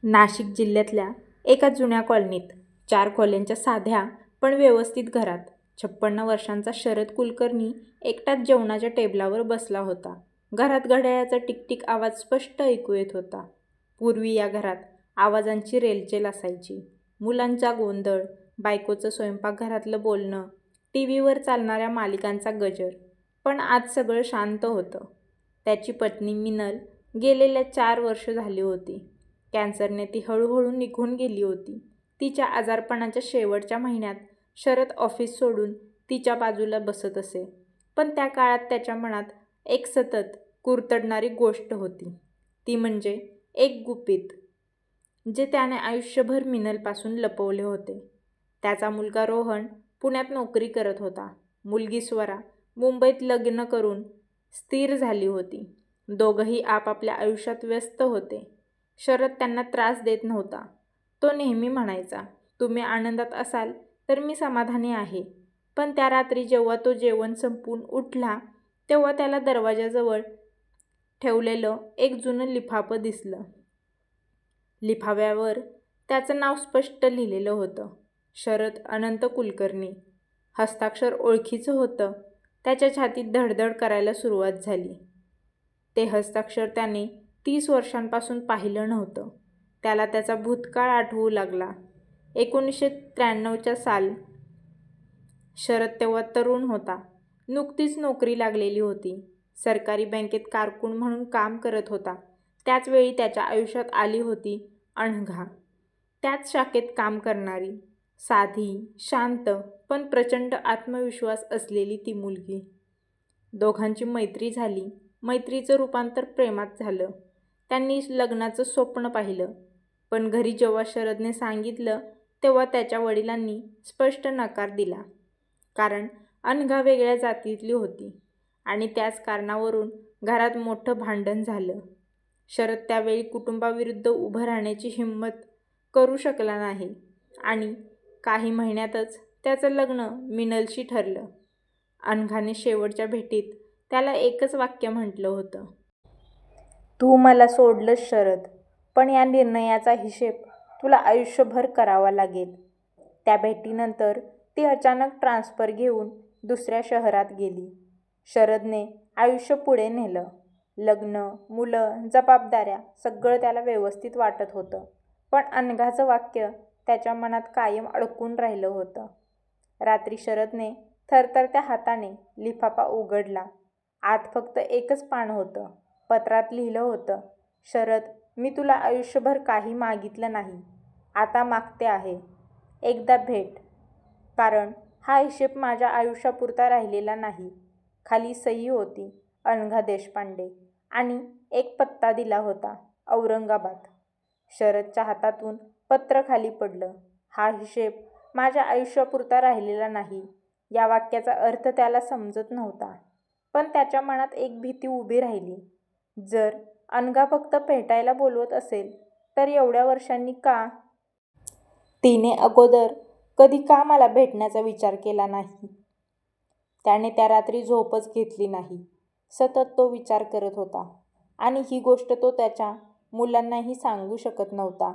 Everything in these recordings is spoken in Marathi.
नाशिक जिल्ह्यातल्या एका जुन्या कॉलनीत 4 खोल्यांच्या साध्या पण व्यवस्थित घरात 56 वर्षांचा शरद कुलकर्णी एकटाच जेवणाच्या टेबलावर बसला होता. घरात घड्याळाचा टिकटिक आवाज स्पष्ट ऐकू येत होता. पूर्वी या घरात आवाजांची रेलचेल असायची. मुलांचा गोंधळ, बायकोचं स्वयंपाकघरातलं बोलणं, टीव्हीवर चालणाऱ्या मालिकांचा गजर. पण आज सगळं शांत होतं. त्याची पत्नी मिनल गेलेल्या 4 वर्ष झाली होती. कॅन्सरने ती हळूहळू निघून गेली होती. तिच्या आजारपणाच्या शेवटच्या महिन्यात शरद ऑफिस सोडून तिच्या बाजूला बसत असे. पण त्या काळात त्याच्या मनात एक सतत कुरतडणारी गोष्ट होती. ती म्हणजे एक गुपित, जे त्याने आयुष्यभर मिनलपासून लपवले होते. त्याचा मुलगा रोहन पुण्यात नोकरी करत होता. मुलगी स्वरा मुंबईत लग्न करून स्थिर झाली होती. दोघंही आपापल्या आयुष्यात व्यस्त होते. शरद त्यांना त्रास देत नव्हता. तो नेहमी म्हणायचा, तुम्ही आनंदात असाल तर मी समाधानी आहे. पण त्या रात्री जेव्हा तो जेवण संपवून उठला, तेव्हा त्याला दरवाजाजवळ ठेवलेलं एक जुनं लिफाफं दिसलं. लिफाफ्यावर त्याचं नाव स्पष्ट लिहिलेलं होतं, शरद अनंत कुलकर्णी. हस्ताक्षर ओळखीचं होतं. त्याच्या छातीत धडधड करायला सुरुवात झाली. ते हस्ताक्षर त्याने 30 वर्षांपासून पाहिलं नव्हतं. त्याला त्याचा भूतकाळ आठवू लागला. 1993च्या साल. शरद तेव्हा तरुण होता. नुकतीच नोकरी लागलेली होती. सरकारी बँकेत कारकून म्हणून काम करत होता. त्याचवेळी त्याच्या आयुष्यात आली होती अनघा. त्याच शाखेत काम करणारी, साधी, शांत पण प्रचंड आत्मविश्वास असलेली ती मुलगी. दोघांची मैत्री झाली. मैत्रीचं रूपांतर प्रेमात झालं. त्यांनी लग्नाचं स्वप्न पाहिलं. पण घरी जेव्हा शरदने सांगितलं, तेव्हा त्याच्या वडिलांनी स्पष्ट नकार दिला. कारण अनघा वेगळ्या जातीतली होती आणि त्याच कारणावरून घरात मोठं भांडण झालं. शरद त्यावेळी कुटुंबाविरुद्ध उभं राहण्याची हिंमत करू शकला नाही आणि काही महिन्यातच त्याचं लग्न मिनलशी ठरलं. अनघाने शेवटच्या भेटीत त्याला एकच वाक्य म्हटलं होतं, तू मला सोडलंस शरद, पण या निर्णयाचा हिशेब तुला आयुष्यभर करावा लागेल. त्या भेटीनंतर ती अचानक ट्रान्सफर घेऊन दुसऱ्या शहरात गेली. शरदने आयुष्य पुढे नेलं. लग्न, मुलं, जबाबदाऱ्या सगळं त्याला व्यवस्थित वाटत होतं. पण अनघाचं वाक्य त्याच्या मनात कायम अडकून राहिलं होतं. रात्री शरदने थरथरत्या हाताने लिफाफा उघडला. आत फक्त एकच पान होतं. पत्रात लिहिलं होतं, शरद, मी तुला आयुष्यभर काही मागितलं नाही. आता मागते आहे, एकदा भेट. कारण हा हिशेब माझ्या आयुष्यापुरता राहिलेला नाही. खाली सही होती, अनघा देशपांडे, आणि एक पत्ता दिला होता, औरंगाबाद. शरदच्या हातातून पत्र खाली पडलं. हा हिशेब माझ्या आयुष्यापुरता राहिलेला नाही. या वाक्याचा अर्थ त्याला समजत नव्हता. पण त्याच्या मनात एक भीती उभी राहिली. जर अनघा फक्त भेटायला बोलवत असेल तर एवढ्या वर्षांनी का? तिने अगोदर कधी का मला भेटण्याचा विचार केला नाही? त्याने त्या रात्री झोपच घेतली नाही. सतत तो विचार करत होता आणि ही गोष्ट तो त्याच्या मुलांनाही सांगू शकत नव्हता.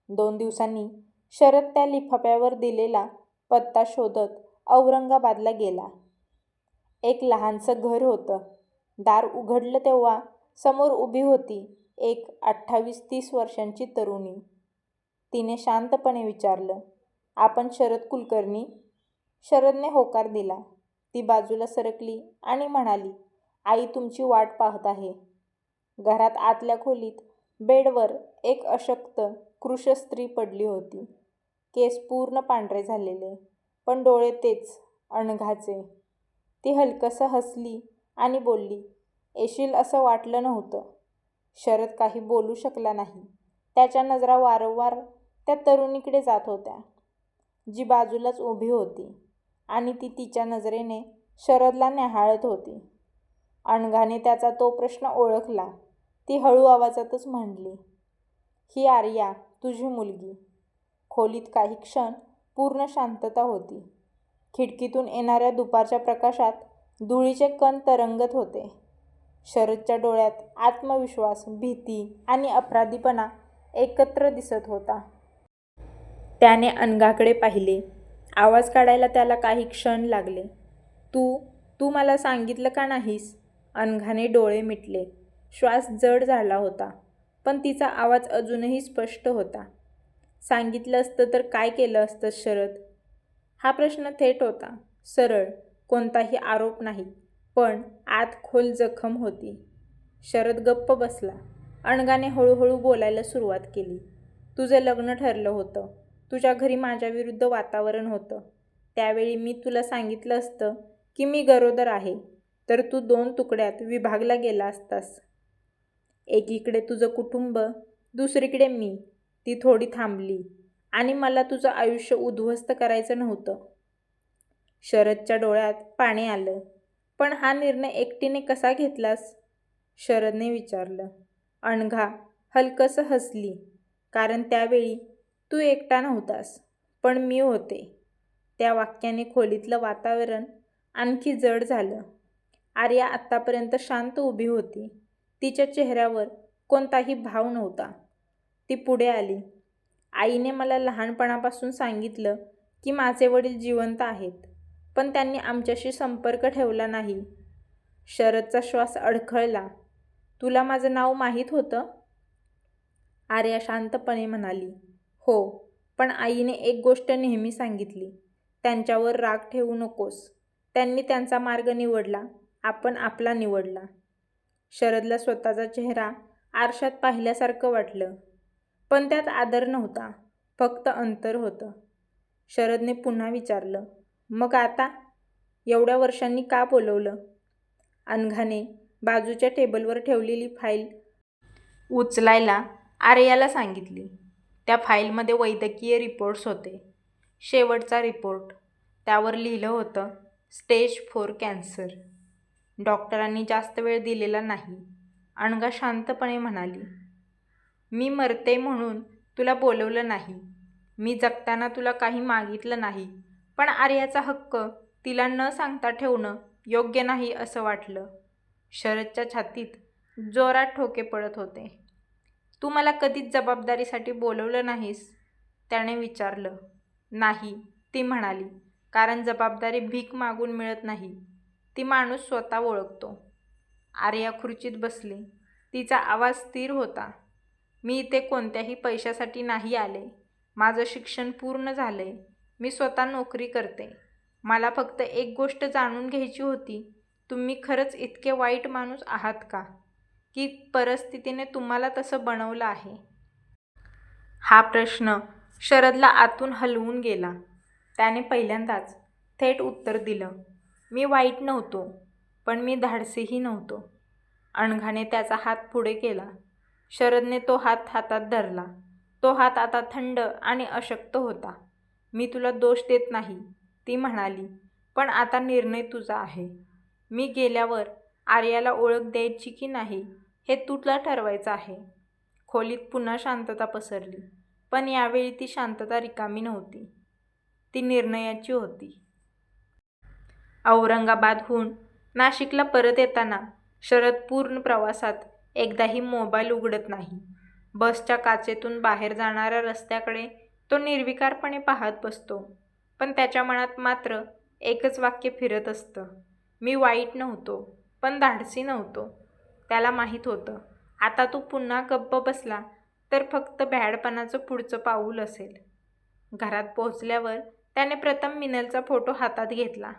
2 दिवसांनी शरद त्या लिफाफ्यावर दिलेला पत्ता शोधत औरंगाबादला गेला. एक लहानसं घर होतं. दार उघडलं तेव्हा समोर उभी होती एक 28-30 वर्षांची तरुणी. तिने शांतपणे विचारलं, आपण शरद कुलकर्णी? शरदने होकार दिला. ती बाजूला सरकली आणि म्हणाली, आई तुमची वाट पाहत आहे. घरात आतल्या खोलीत बेडवर एक अशक्त कृश स्त्री पडली होती. केस पूर्ण पांढरे झालेले, पण डोळे तेच, अनघाचे. ती हलकसं हसली आणि बोलली, येशील असं वाटलं नव्हतं. शरद काही बोलू शकला नाही. त्याच्या नजरा वारंवार त्या तरुणीकडे जात होत्या, जी बाजूलाच उभी होती, आणि ती तिच्या नजरेने शरदला न्याहाळत होती. अनघाने त्याचा तो प्रश्न ओळखला. ती हळू आवाजातच म्हणाली, ही आर्या, तुझी मुलगी. खोलीत काही क्षण पूर्ण शांतता होती. खिडकीतून येणाऱ्या दुपारच्या प्रकाशात धुळीचे कण तरंगत होते. शरदच्या डोळ्यात आत्मविश्वास, भीती आणि अपराधीपणा एकत्र दिसत होता. त्याने अनघाकडे पाहिले. आवाज काढायला त्याला काही क्षण लागले. तू मला सांगितलं का नाहीस? अनघाने डोळे मिटले. श्वास जड झाला होता, पण तिचा आवाज अजूनही स्पष्ट होता. सांगितलं असतं तर काय केलं असतं शरद? हा प्रश्न थेट होता, सरळ, कोणताही आरोप नाही, पण आत खोल जखम होती. शरद गप्प बसला. अनघाने हळूहळू बोलायला सुरुवात केली. तुझं लग्न ठरलं होतं. तुझ्या घरी माझ्याविरुद्ध वातावरण होतं. त्यावेळी मी तुला सांगितलं असतं की मी गरोदर आहे, तर तू 2 तुकड्यात विभागला गेला असतास. एकीकडे तुझं कुटुंब, दुसरीकडे मी. ती थोडी थांबली. आणि मला तुझं आयुष्य उद्ध्वस्त करायचं नव्हतं. शरदच्या डोळ्यात पाणी आलं. पण हा निर्णय एकटीने कसा घेतलास? शरदने विचारलं. अनघा हलकसं हसली. कारण त्यावेळी तू एकटा नव्हतास, पण मी होते. त्या वाक्याने खोलीतलं वातावरण आणखी जड झालं. आर्या आत्तापर्यंत शांत उभी होती. तिच्या चेहऱ्यावर कोणताही भाव नव्हता. ती पुढे आली. आईने मला लहानपणापासून सांगितलं की माझे वडील जिवंत आहेत, पण त्यांनी आमच्याशी संपर्क ठेवला नाही. शरदचा श्वास अडखळला. तुला माझं नाव माहीत होतं? आर्या शांतपणे म्हणाली. हो, पण आईने एक गोष्ट नेहमी सांगितली. त्यांच्यावर राग ठेवू नकोस. त्यांनी त्यांचा मार्ग निवडला, आपण आपला निवडला. शरदला स्वतःचा चेहरा आरशात पाहिल्यासारखं वाटलं. पण त्यात आदर नव्हता, फक्त अंतर होतं. शरदने पुन्हा विचारलं, मग आता? एवढ्या वर्षांनी का बोलवलं? अनघाने बाजूच्या टेबलवर ठेवलेली फाईल उचलायला आर्याला सांगितली. त्या फाईलमध्ये वैद्यकीय रिपोर्ट्स होते. शेवटचा रिपोर्ट. त्यावर लिहिलं होतं, स्टेज 4 कॅन्सर. डॉक्टरांनी जास्त वेळ दिलेला नाही. अनघा शांतपणे म्हणाली. मी मरते म्हणून तुला बोलवलं नाही. मी जगताना तुला काही मागितलं नाही. पण आर्याचा हक्क तिला न सांगता ठेवणं योग्य नाही असं वाटलं. शरदच्या छातीत जोरात ठोके पडत होते. तू मला कधीच जबाबदारीसाठी बोलवलं नाहीस? त्याने विचारलं. नाही, ती म्हणाली. कारण जबाबदारी भीक मागून मिळत नाही. ती माणूस स्वतः ओळखतो. आर्या खुर्चीत बसली. तिचा आवाज स्थिर होता. मी इथे कोणत्याही पैशासाठी नाही आले. माझं शिक्षण पूर्ण झालंय. मी स्वतः नोकरी करते. मला फक्त एक गोष्ट जाणून घ्यायची होती. तुम्ही खरंच इतके वाईट माणूस आहात का, की परिस्थितीने तुम्हाला तसं बनवलं आहे? हा प्रश्न शरदला आतून हलवून गेला. त्याने पहिल्यांदाच थेट उत्तर दिलं. मी वाईट नव्हतो, पण मी धाडसीही नव्हतो. अनघाने त्याचा हात पुढे केला. शरदने तो हात हातात धरला. तो हात आता थंड आणि अशक्त होता. मी तुला दोष देत नाही, ती म्हणाली, पण आता निर्णय तुझा आहे. मी गेल्यावर आर्याला ओळख द्यायची की नाही हे तुला ठरवायचं आहे. खोलीत पुन्हा शांतता पसरली. पण यावेळी ती शांतता रिकामी नव्हती. ती निर्णयाची होती. औरंगाबादहून नाशिकला परत येताना शरद पूर्ण प्रवासात एकदाही मोबाईल उघडत नाही. बसच्या काचेतून बाहेर जाणाऱ्या रस्त्याकडे तो निर्विकारपणे पाहत बसतो. पण त्याच्या मनात मात्र एकच वाक्य फिरत असतं. मी वाईट नव्हतो, पण धाडसी नव्हतो. त्याला माहीत होतं, आता तो पुन्हा गप्प बसला तर फक्त भ्याडपणाचं पुढचं पाऊल असेल. घरात पोहोचल्यावर त्याने प्रथम मिनलचा फोटो हातात घेतला.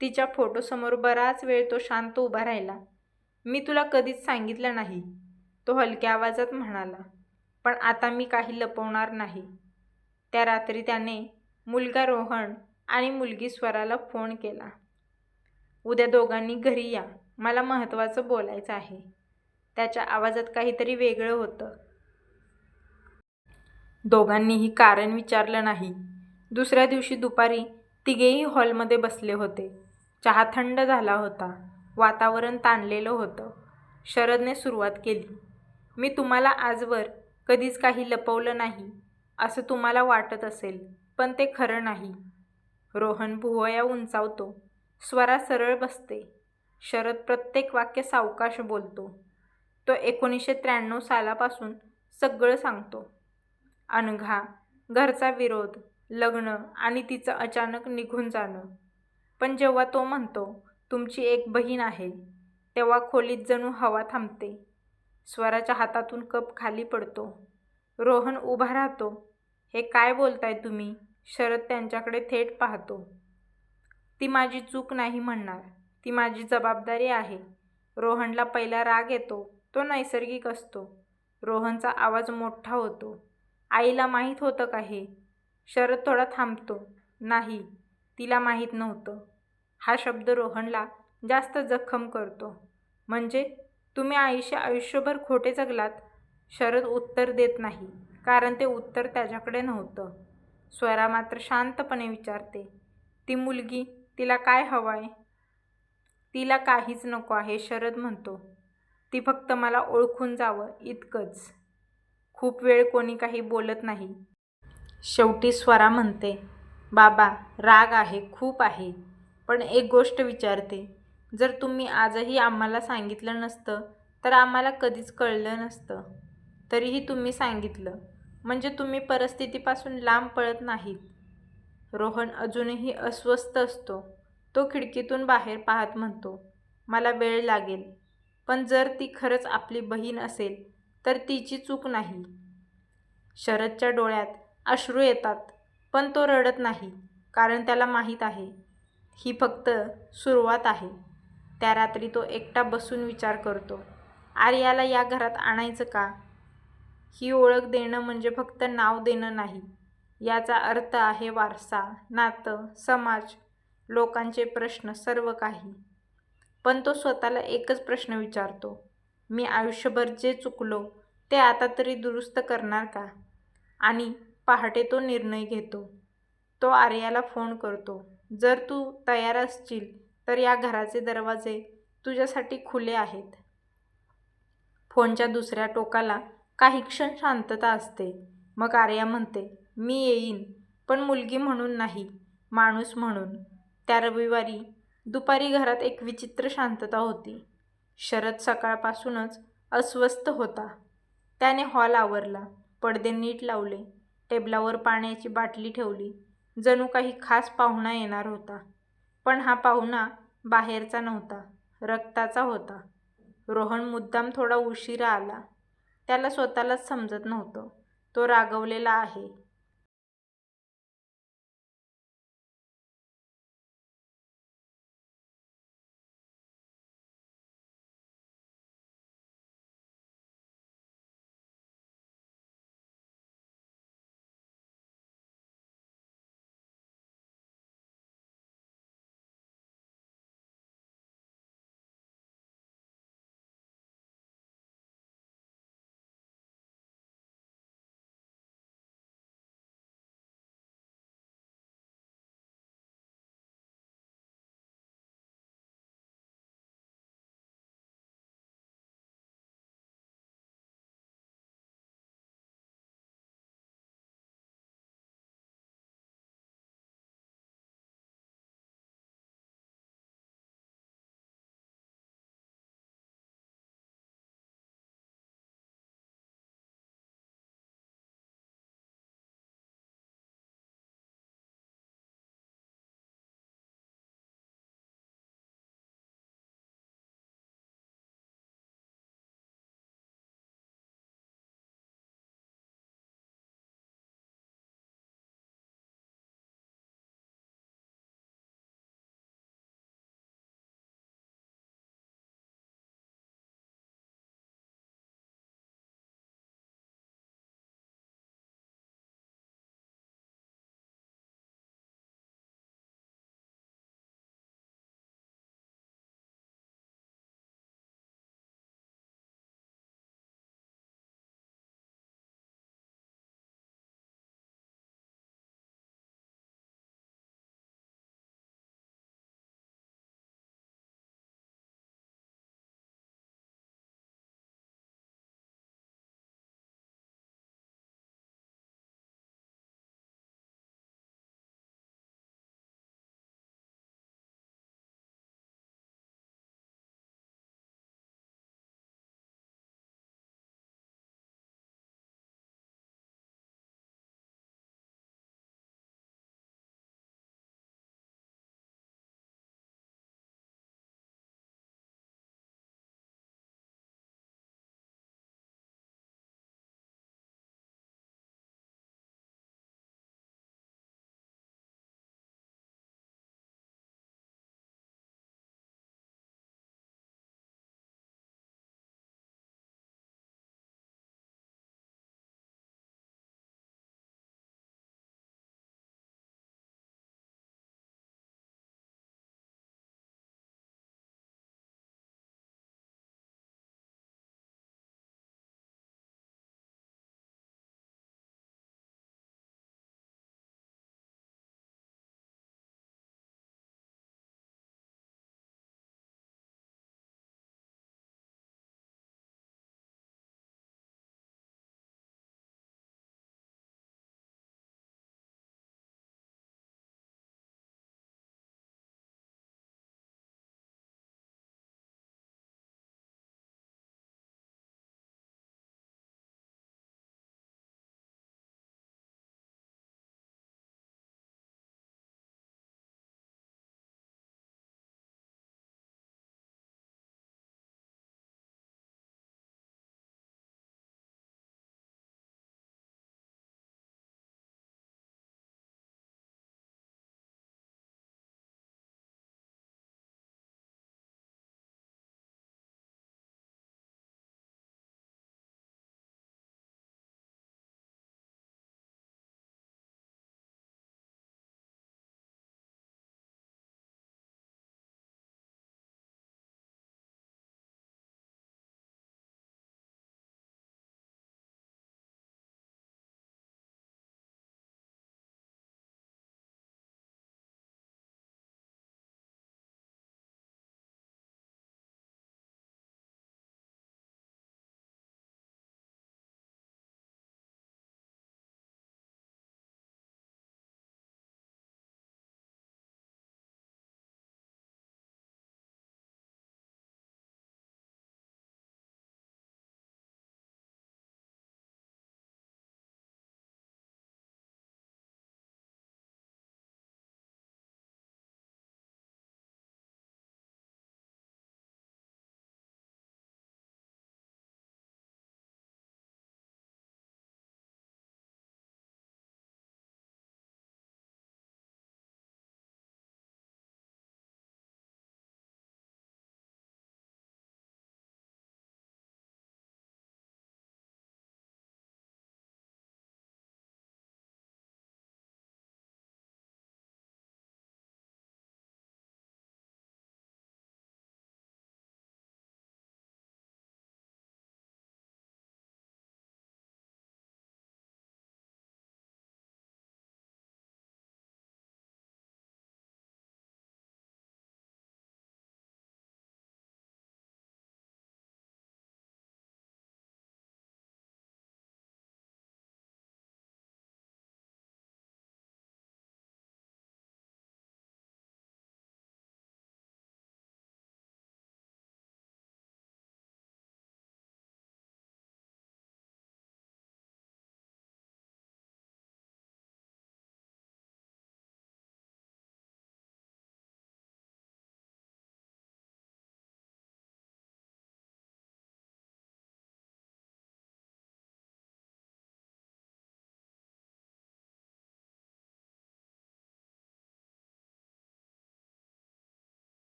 तिच्या फोटोसमोर बराच वेळ तो शांत उभा राहिला. मी तुला कधीच सांगितलं नाही, तो हलक्या आवाजात म्हणाला. पण आता मी काही लपवणार नाही. त्या रात्री त्याने मुलगा रोहन आणि मुलगी स्वराला फोन केला. उद्या दोघांनी घरी या, मला महत्त्वाचं बोलायचं आहे. त्याच्या आवाजात काहीतरी वेगळं होतं. दोघांनीही कारण विचारलं नाही. दुसऱ्या दिवशी दुपारी तिघेही हॉलमध्ये बसले होते. चहा थंड झाला होता. वातावरण ताणलेलं होतं. शरदने सुरुवात केली. मी तुम्हाला आजवर कधीच काही लपवलं नाही असं तुम्हाला वाटत असेल, पण ते खरं नाही. रोहन भुवया उंचावतो. स्वरा सरळ बसते. शरद प्रत्येक वाक्य सावकाश बोलतो. तो 1993 सालापासून सगळं सांगतो. अनघा, घरचा विरोध, लग्न आणि तिचं अचानक निघून जाणं. पण जेव्हा तो म्हणतो तुमची एक बहीण आहे, तेव्हा खोलीत जणू हवा थांबते. स्वराच्या हातातून कप खाली पडतो. रोहन उभा राहतो. हे काय बोलताय तुम्ही? शरद त्यांच्याकडे थेट पाहतो. ती माझी चूक नाही म्हणणार, ती माझी जबाबदारी आहे. रोहनला पहिला राग येतो, तो नैसर्गिक असतो. रोहनचा आवाज मोठा होतो. आईला माहीत होतं का हे? शरद थोडा थांबतो. नाही, तिला माहीत नव्हतं. हा शब्द रोहनला जास्त जखम करतो. म्हणजे तुम्ही आईशी आयुष्यभर खोटे जगलात? शरद उत्तर देत नाही, कारण ते उत्तर त्याच्याकडे नव्हतं. स्वरा मात्र शांतपणे विचारते, ती मुलगी, तिला काय हवंय? तिला काहीच नको आहे, शरद म्हणतो. ती फक्त मला ओळखून जावं इतकंच. खूप वेळ कोणी काही बोलत नाही. शेवटी स्वरा म्हणते, बाबा, राग आहे, खूप आहे. पण एक गोष्ट विचारते. जर तुम्ही आजही आम्हाला सांगितलं नसतं तर आम्हाला कधीच कळलं नसतं. तरीही तुम्ही सांगितलं, म्हणजे तुम्ही परिस्थितीपासून लांब पळत नाहीत. रोहन अजूनही अस्वस्थ असतो. तो खिडकीतून बाहेर पाहत म्हणतो, मला वेळ लागेल. पण जर ती खरंच आपली बहीण असेल तर तिची चूक नाही. शरदच्या डोळ्यात अश्रू येतात, पण तो रडत नाही, कारण त्याला माहीत आहे, ही फक्त सुरुवात आहे. त्या रात्री तो एकटा बसून विचार करतो, आर्याला या घरात आणायचं का? ही ओळख देणं म्हणजे फक्त नाव देणं नाही. याचा अर्थ आहे वारसा, नातं, समाज, लोकांचे प्रश्न, सर्व काही. पण तो स्वतःला एकच प्रश्न विचारतो, मी आयुष्यभर जे चुकलो ते आता तरी दुरुस्त करणार का? आणि पहाटे तो निर्णय घेतो. तो आर्याला फोन करतो, जर तू तयार असशील तर या घराचे दरवाजे तुझ्यासाठी खुले आहेत. फोनच्या दुसऱ्या टोकाला काही क्षण शांतता असते. मग आर्या म्हणते, मी येईन, पण मुलगी म्हणून नाही, माणूस म्हणून. त्या रविवारी दुपारी घरात एक विचित्र शांतता होती. शरद सकाळपासूनच अस्वस्थ होता. त्याने हॉल आवरला, पडदे नीट लावले, टेबलावर पाण्याची बाटली ठेवली. जणू काही खास पाहुणा येणार होता. पण हा पाहुणा बाहेरचा नव्हता, रक्ताचा होता. रोहन मुद्दाम थोडा उशिरा आला. त्याला स्वतःलाच समजत नव्हतं. तो रागवलेला आहे